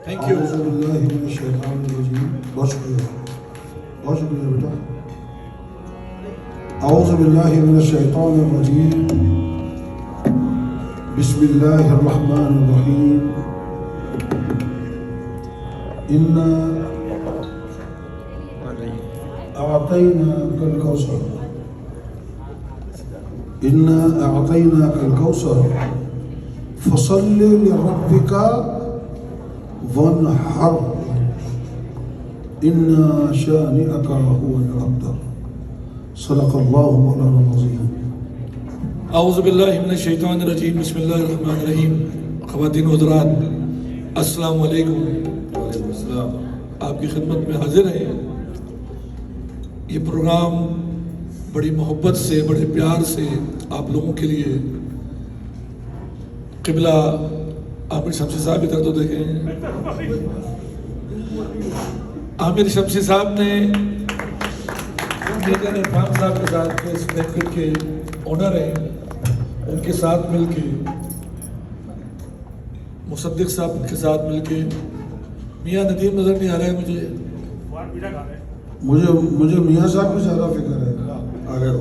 Thank you. बहुत शुक्रिया बेटा। औज़ुबिल्लाहिमिनश्शैतानिर्रजीम बिस्मिल्लाहिर्रहमानिर्रहीम इन्ना अअतैनाकल कौसर फसल्लि लिरब्बिका वन्हर इन्ना शानिअका हुवल अब्तर। सदक़ल्लाहु मौलाना अज़ीम। औज़ुबिल्लाहि मिनश्शैतानिर्रजीम बिस्मिल्लाहिर्रहमानिर्रहीम। ख़वातीन व हज़रात, अस्सलामु अलैकुम। आपकी खिदमत में हाजिर है। ये प्रोग्राम बड़ी मोहब्बत से, बड़े प्यार से आप लोगों के लिए क़िबला आमिर शमसी साहब इधर तो देखें। आमिर शमसी साहब ने मेजर इरफान साहब के साथ इस बैंक्वेट के ओनर हैं, उनके साथ मिलके, मुसद्दिक साहब के साथ मिलके, मियाँ नदीम नज़र नहीं आ रहा है मुझे मियाँ साहब की ज़्यादा फिक्र है। आगे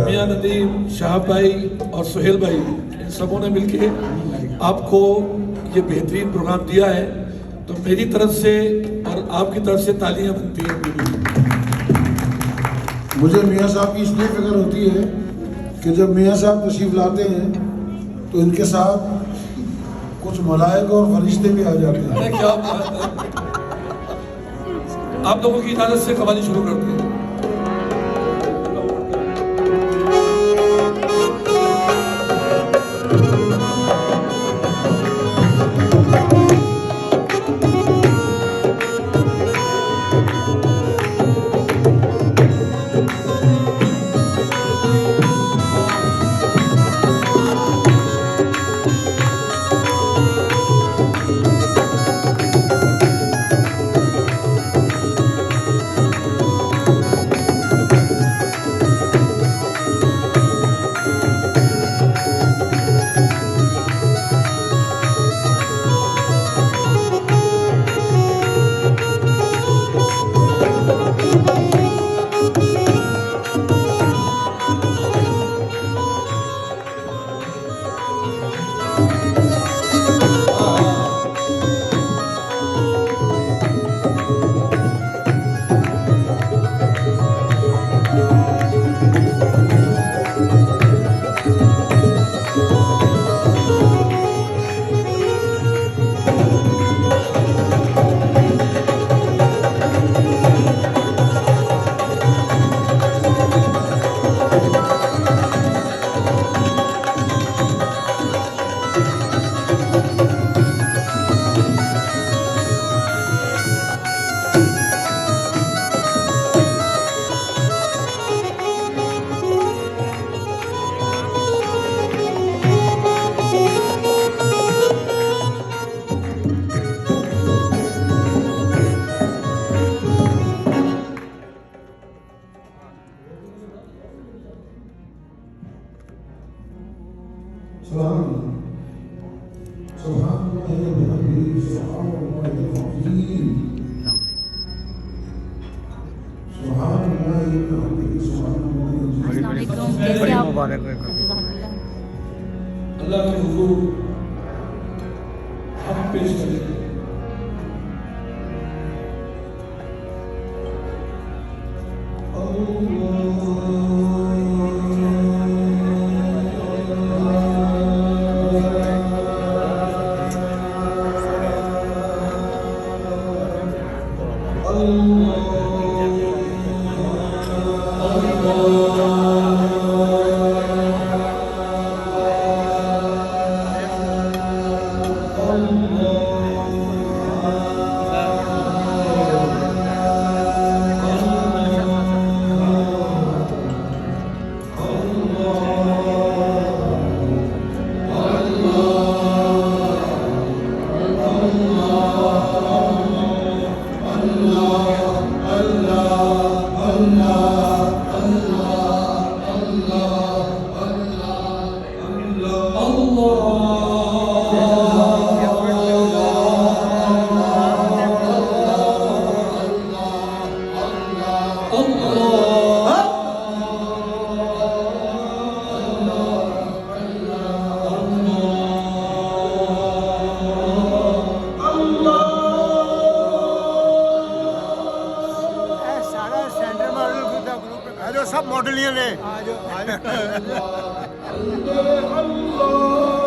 मियाँ नदीम, शाह भाई और सुहेल भाई, इन सबों ने मिलके आपको ये बेहतरीन प्रोग्राम दिया है। तो मेरी तरफ से और आपकी तरफ से तालियां बनती हैं। मुझे मियाँ साहब की इसलिए फिक्र होती है कि जब मियाँ साहब तशरीफ लाते हैं तो इनके साथ कुछ मलाइका और फरिश्ते भी आ जाते हैं। अरे क्या बात है। आप लोगों की इजाजत से कवाली शुरू करते हैं। अल्लाह के हुजूर हम पेश करें। ਰਹੀਆਂ ਨੇ अल्लाह